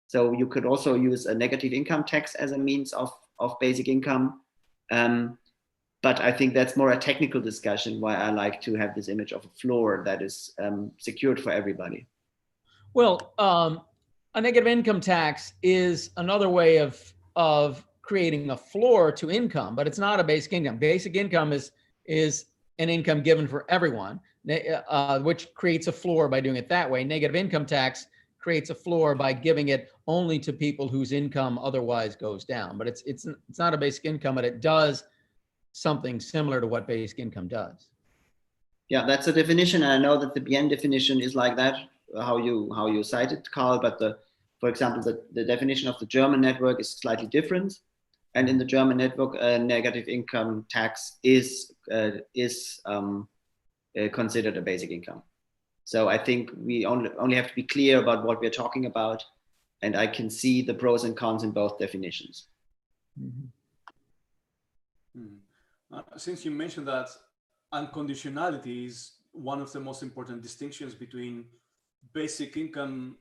Speaker 3: So you could also use a negative income tax as a means of basic income. But I think that's more a technical discussion, why I like to have this image of a floor that is secured for everybody.
Speaker 4: Well, a negative income tax is another way of creating a floor to income, but it's not a basic income. Basic income is an income given for everyone, which creates a floor by doing it that way. Negative income tax creates a floor by giving it only to people whose income otherwise goes down. But it's not a basic income, but it does something similar to what basic income does.
Speaker 3: Yeah, that's a definition. And I know that the BN definition is like that, how you cite it, Karl, but for example, the definition of the German network is slightly different. And in the German network, negative income tax is considered a basic income. So I think we only have to be clear about what we're talking about, and I can see the pros and cons in both definitions.
Speaker 1: Mm-hmm. Since you mentioned that unconditionality is one of the most important distinctions between basic income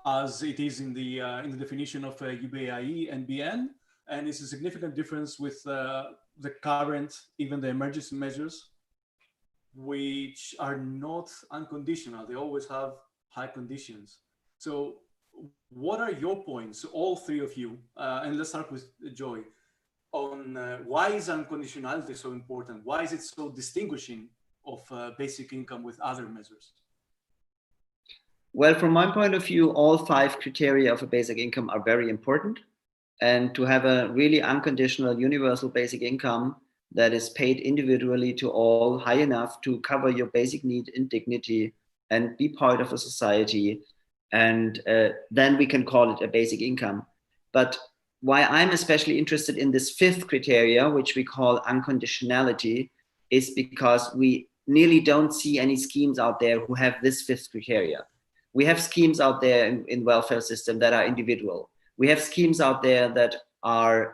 Speaker 1: as it is in the definition of UBIE and BN, and it's a significant difference with the current, even the emergency measures, which are not unconditional. They always have high conditions. So what are your points, all three of you, and let's start with Joy, on why is unconditionality so important? Why is it so distinguishing of basic income with other measures?
Speaker 3: Well, from my point of view, all 5 criteria of a basic income are very important. And to have a really unconditional universal basic income that is paid individually to all, high enough to cover your basic need in dignity and be part of a society, and then we can call it a basic income. But why I'm especially interested in this 5th criteria, which we call unconditionality, is because we nearly don't see any schemes out there who have this 5th criteria. We have schemes out there in welfare system that are individual. We have schemes out there that are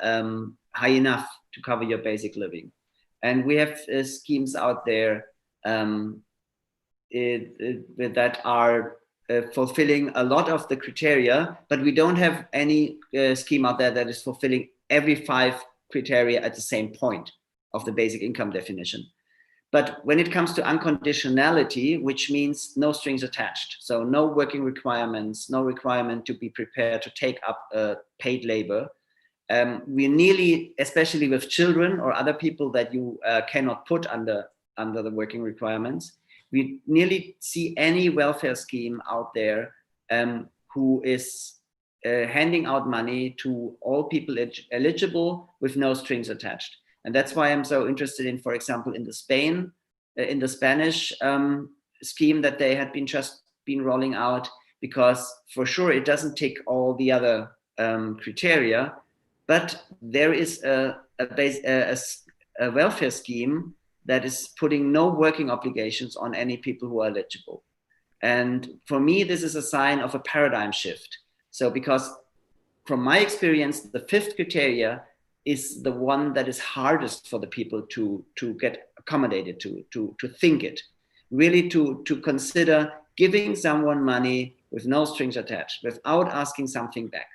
Speaker 3: high enough to cover your basic living. And we have schemes out there that are fulfilling a lot of the criteria, but we don't have any scheme out there that is fulfilling every 5 criteria at the same point of the basic income definition. But when it comes to unconditionality, which means no strings attached, so no working requirements, no requirement to be prepared to take up paid labor, we nearly, especially with children or other people that you cannot put under the working requirements, we nearly see any welfare scheme out there who is handing out money to all people eligible with no strings attached. And that's why I'm so interested in, for example, in the Spanish scheme that they had just been rolling out, because for sure it doesn't tick all the other criteria, but there is a welfare scheme that is putting no working obligations on any people who are eligible. And for me, this is a sign of a paradigm shift. So because from my experience, the 5th criteria is the one that is hardest for the people to get accommodated to think it, really to consider giving someone money with no strings attached, without asking something back.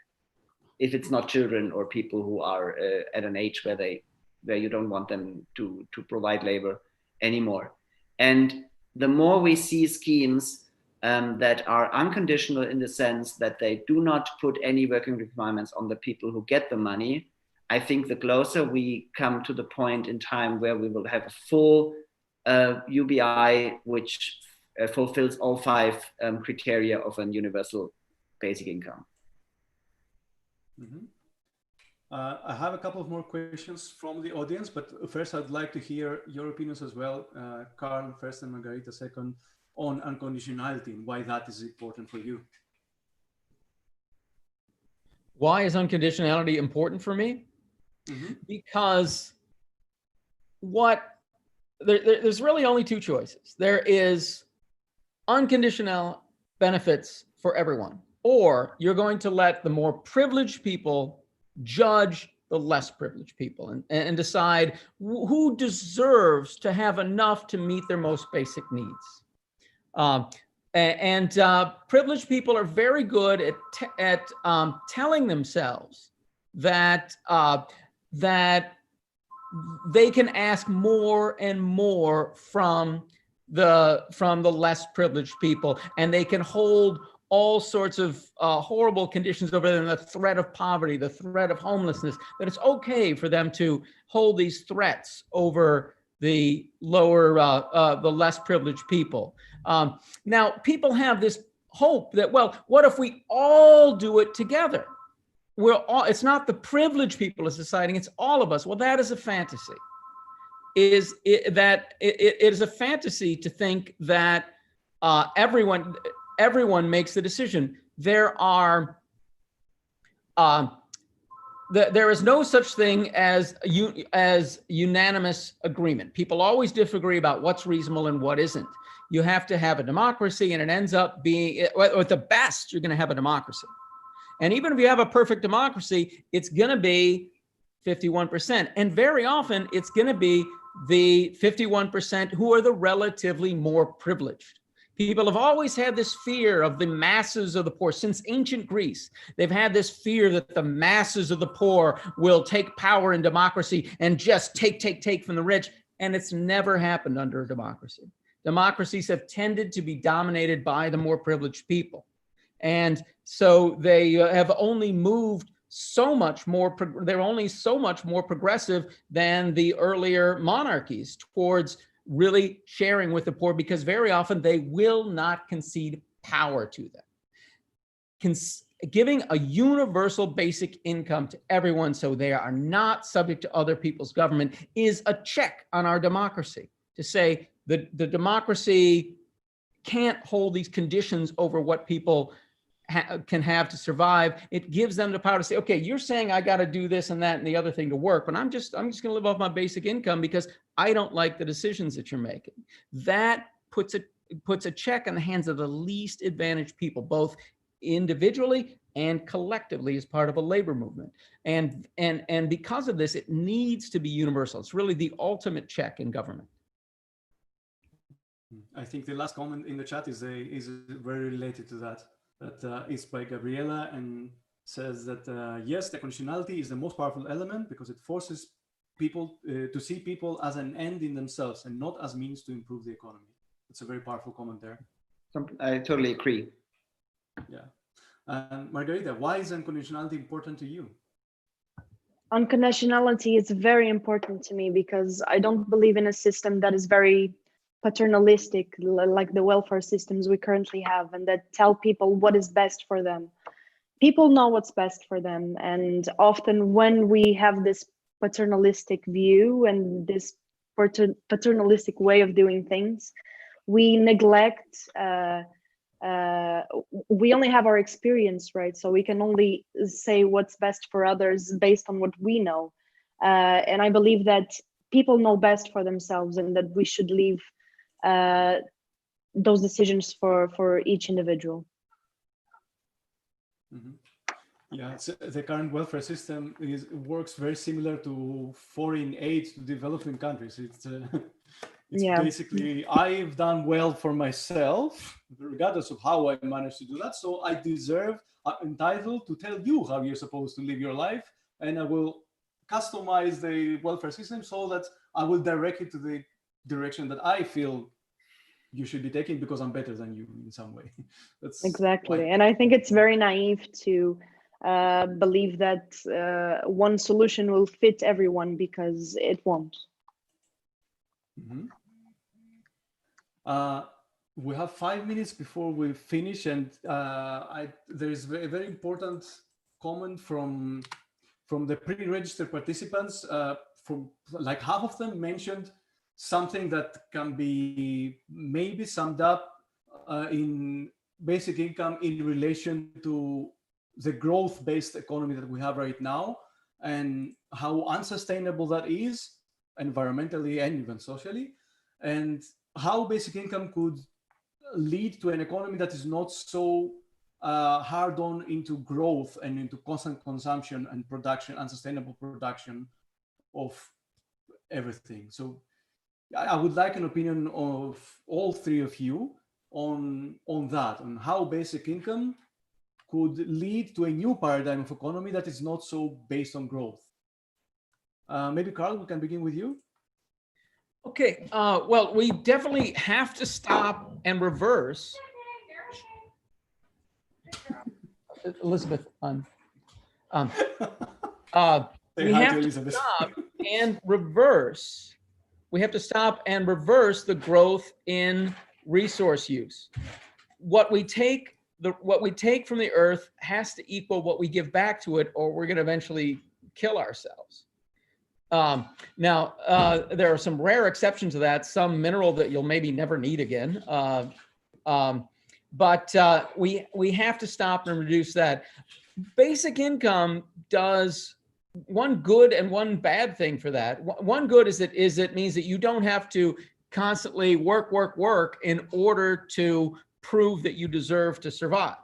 Speaker 3: if it's not children or people who are at an age where you don't want them to provide labor anymore. And the more we see schemes that are unconditional in the sense that they do not put any working requirements on the people who get the money, I think the closer we come to the point in time where we will have a full UBI which fulfills all 5 criteria of an universal basic income.
Speaker 1: Mm-hmm. I have a couple of more questions from the audience, but first I'd like to hear your opinions as well. Karl first and Margarita second, on unconditionality and why that is important for you.
Speaker 4: Why is unconditionality important for me?
Speaker 1: Mm-hmm.
Speaker 4: Because there's really only 2 choices. There is unconditional benefits for everyone, or you're going to let the more privileged people judge the less privileged people and decide who deserves to have enough to meet their most basic needs. Privileged people are very good at telling themselves that they can ask more and more from the less privileged people, and they can hold all sorts of horrible conditions over them, the threat of poverty, the threat of homelessness, that it's okay for them to hold these threats over the lower, the less privileged people. Now, people have this hope that, well, what if we all do it together? It's not the privileged people is deciding, it's all of us. Well, that is a fantasy. It is a fantasy to think that everyone makes the decision. There is no such thing as unanimous agreement. People always disagree about what's reasonable and what isn't. You have to have a democracy, and it ends up being, or at the best, you're going to have a democracy. And even if you have a perfect democracy, it's going to be 51%. And very often, it's going to be the 51% who are the relatively more privileged. People have always had this fear of the masses of the poor. Since ancient Greece, they've had this fear that the masses of the poor will take power in democracy and just take from the rich. And it's never happened under a democracy. Democracies have tended to be dominated by the more privileged people. And so they have only moved so much more, they're only so much more progressive than the earlier monarchies towards really sharing with the poor, because very often they will not concede power to them. Giving a universal basic income to everyone so they are not subject to other people's government is a check on our democracy, to say that the democracy can't hold these conditions over what people can have to survive. It gives them the power to say, okay, you're saying I got to do this and that and the other thing to work, but I'm just going to live off my basic income because I don't like the decisions that you're making. That puts a check in the hands of the least advantaged people, both individually and collectively as part of a labor movement. And because of this, it needs to be universal. It's really the ultimate check in government.
Speaker 1: I think the last comment in the chat is very related to that. That is by Gabriela, and says that yes, the conditionality is the most powerful element because it forces people to see people as an end in themselves and not as means to improve the economy. It's a very powerful comment there.
Speaker 3: I totally agree.
Speaker 1: Yeah. Margarita, why is unconditionality important to you?
Speaker 2: Unconditionality is very important to me because I don't believe in a system that is very paternalistic, like the welfare systems we currently have, and that tell people what is best for them. People know what's best for them, and often when we have this paternalistic view and this paternalistic way of doing things, we neglect, we only have our experience, right? So we can only say what's best for others based on what we know. And I believe that people know best for themselves, and that we should leave those decisions for each individual.
Speaker 1: Mm-hmm. Yeah, so the current welfare system works very similar to foreign aid to developing countries. It's
Speaker 2: Yeah.
Speaker 1: basically, I've done well for myself, regardless of how I managed to do that. So I deserve, I'm entitled to tell you how you're supposed to live your life. And I will customize the welfare system so that I will direct it to the direction that I feel you should be taking because I'm better than you in some way. That's
Speaker 2: Exactly.
Speaker 1: why.
Speaker 2: And I think it's very naive to believe that one solution will fit everyone, because it won't.
Speaker 1: Mhm. We have 5 minutes before we finish, and there is a very important comment from the pre-registered participants. From like half of them mentioned something that can be maybe summed up in basic income in relation to the growth-based economy that we have right now, and how unsustainable that is environmentally and even socially, and how basic income could lead to an economy that is not so hard on into growth and into constant consumption and production and sustainable production of everything. So I would like an opinion of all three of you on that, on how basic income could lead to a new paradigm of economy that is not so based on growth. Maybe Karl, we can begin with you.
Speaker 4: Okay, well, we definitely have to stop and reverse. Elizabeth, we have to stop and reverse. We have to stop and reverse the growth in resource use. What we take from the earth has to equal what we give back to it, or we're going to eventually kill ourselves. Now, there are some rare exceptions to that, some mineral that you'll maybe never need again. But we have to stop and reduce that. Basic income does one good and one bad thing for that. One good is it means that you don't have to constantly work in order to prove that you deserve to survive.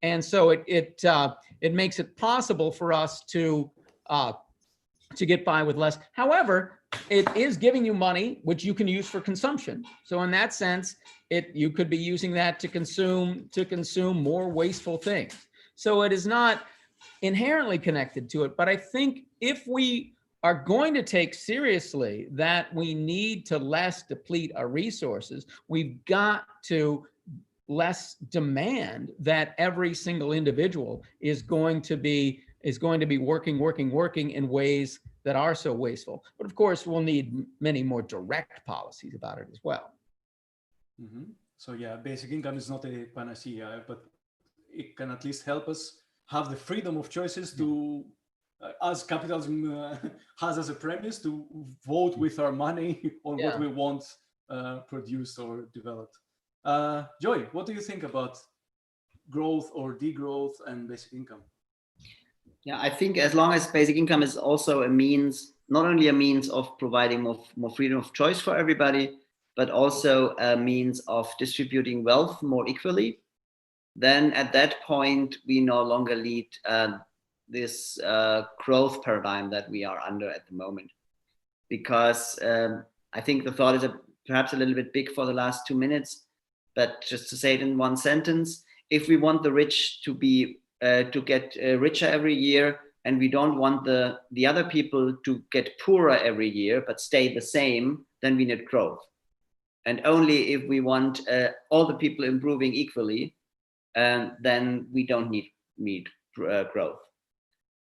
Speaker 4: And so it makes it possible for us to get by with less. However, it is giving you money, which you can use for consumption. So in that sense, you could be using that to consume more wasteful things. So it is not inherently connected to it. But I think if we are going to take seriously that we need to less deplete our resources, we've got to less demand that every single individual is going to be working in ways that are so wasteful. But of course, we'll need many more direct policies about it as well.
Speaker 1: Mm-hmm. So yeah, basic income is not a panacea, but it can at least help us have the freedom of choices to, as capitalism has as a premise, to vote with our money on what we want produced or developed. Joy, what do you think about growth or degrowth and basic income?
Speaker 3: Yeah, I think as long as basic income is also a means, not only a means of providing more freedom of choice for everybody, but also a means of distributing wealth more equally, then at that point, we no longer lead this growth paradigm that we are under at the moment. Because I think the thought is perhaps a little bit big for the last 2 minutes, but just to say it in one sentence, if we want the rich to get richer every year, and we don't want the other people to get poorer every year, but stay the same, then we need growth. And only if we want all the people improving equally, then we don't need growth.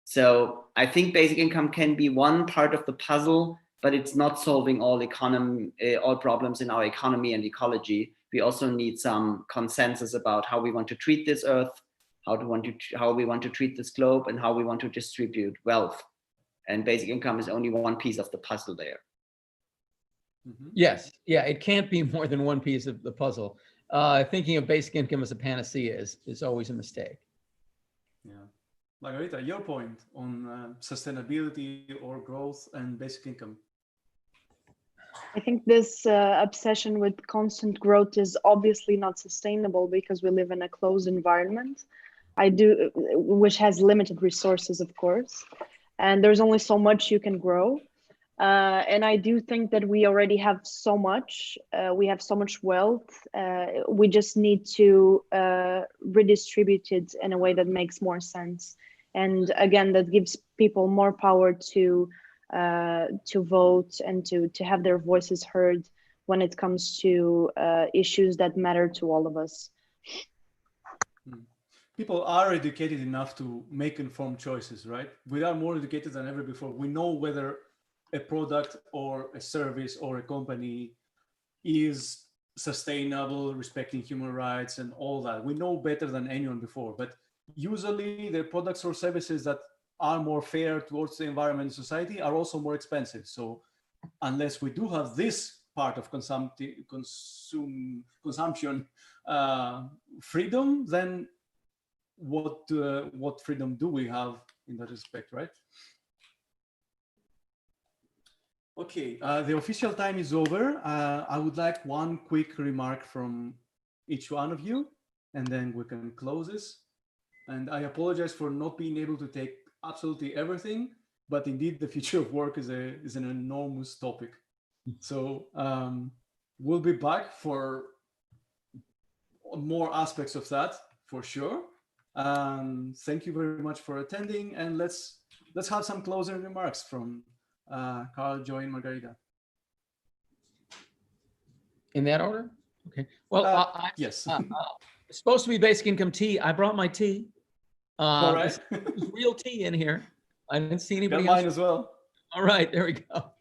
Speaker 3: So I think basic income can be one part of the puzzle, but it's not solving all problems in our economy and ecology. We also need some consensus about how we want to treat this earth, how we want to treat this globe, and how we want to distribute wealth. And basic income is only one piece of the puzzle there.
Speaker 1: Mm-hmm.
Speaker 4: Yes, yeah, it can't be more than one piece of the puzzle. Thinking of basic income as a panacea is always a mistake.
Speaker 1: Yeah. Margarida, your point on sustainability or growth and basic income.
Speaker 2: I think this obsession with constant growth is obviously not sustainable, because we live in a closed environment, which has limited resources, of course, and there's only so much you can grow. And I do think that we already have so much. We have so much wealth. We just need to redistribute it in a way that makes more sense. And again, that gives people more power to vote and to have their voices heard when it comes to issues that matter to all of us.
Speaker 1: People are educated enough to make informed choices, right? We are more educated than ever before. We know whether a product or a service or a company is sustainable, respecting human rights and all that. We know better than anyone before, but usually the products or services that are more fair towards the environment and society are also more expensive. So unless we do have this part of consumption freedom, then what freedom do we have in that respect, right? Okay, the official time is over. I would like one quick remark from each one of you, and then we can close this. And I apologize for not being able to take absolutely everything, but indeed the future of work is an enormous topic. So we'll be back for more aspects of that for sure. Thank you very much for attending, and let's have some closing remarks from Karl, Joy, and Margarida.
Speaker 4: In that order? Okay. Well,
Speaker 1: yes.
Speaker 4: It's supposed to be basic income tea. I brought my tea.
Speaker 1: All right.
Speaker 4: There's real tea in here. I didn't see anybody
Speaker 1: got
Speaker 4: else.
Speaker 1: mine as well.
Speaker 4: All right, there we go.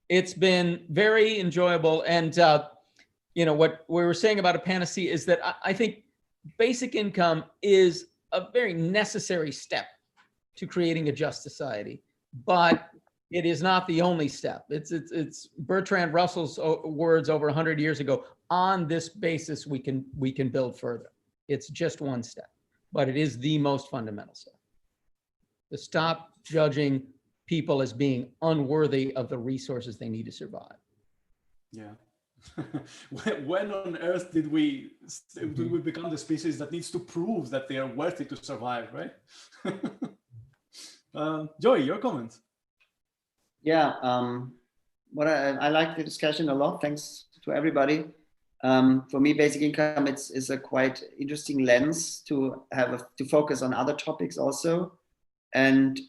Speaker 4: It's been very enjoyable, and you know what we were saying about a panacea is that I think basic income is a very necessary step to creating a just society, but it is not the only step. It's Bertrand Russell's words over 100 years ago. On this basis, we can build further. It's just one step, but it is the most fundamental step. To stop judging people as being unworthy of the resources they need to survive.
Speaker 1: Yeah. When on earth did we become the species that needs to prove that they are worthy to survive, right? Joy, your comment.
Speaker 3: Yeah, what I like the discussion a lot. Thanks to everybody. For me, basic income is a quite interesting lens to to focus on other topics also. And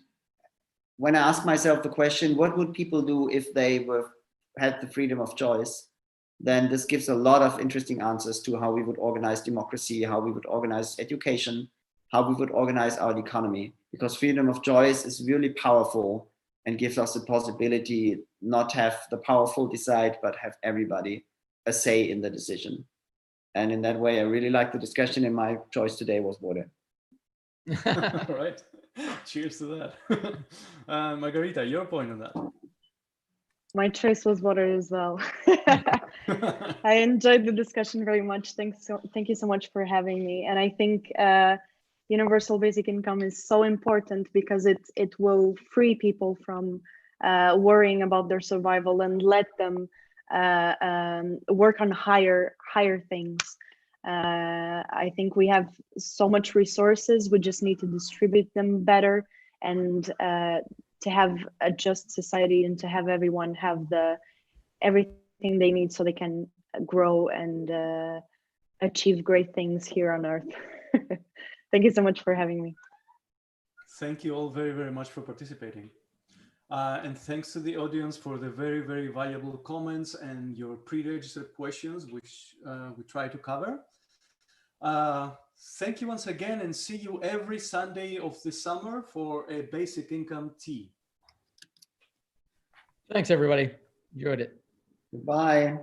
Speaker 3: when I ask myself the question, what would people do if they had the freedom of choice? Then this gives a lot of interesting answers to how we would organize democracy, how we would organize education, how we would organize our economy. Because freedom of choice is really powerful and gives us the possibility not have the powerful decide, but have everybody a say in the decision. And in that way, I really like the discussion, and my choice today was water.
Speaker 1: All right. Cheers to that. Margarita, your point on that.
Speaker 2: My choice was water as well. I enjoyed the discussion very much. Thank you so much for having me. And I think universal basic income is so important because it will free people from worrying about their survival and let them work on higher things. I think we have so much resources. We just need to distribute them better, and to have a just society, and to have everyone have everything they need so they can grow and achieve great things here on Earth. Thank you so much for having me.
Speaker 1: Thank you all very, very much for participating. And thanks to the audience for the very, very valuable comments and your pre-registered questions, which we try to cover. Thank you once again, and see you every Sunday of the summer for a basic income tea.
Speaker 4: Thanks, everybody. Enjoyed it.
Speaker 3: Goodbye.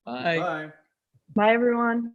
Speaker 4: Bye.
Speaker 1: Bye.
Speaker 2: Bye, everyone.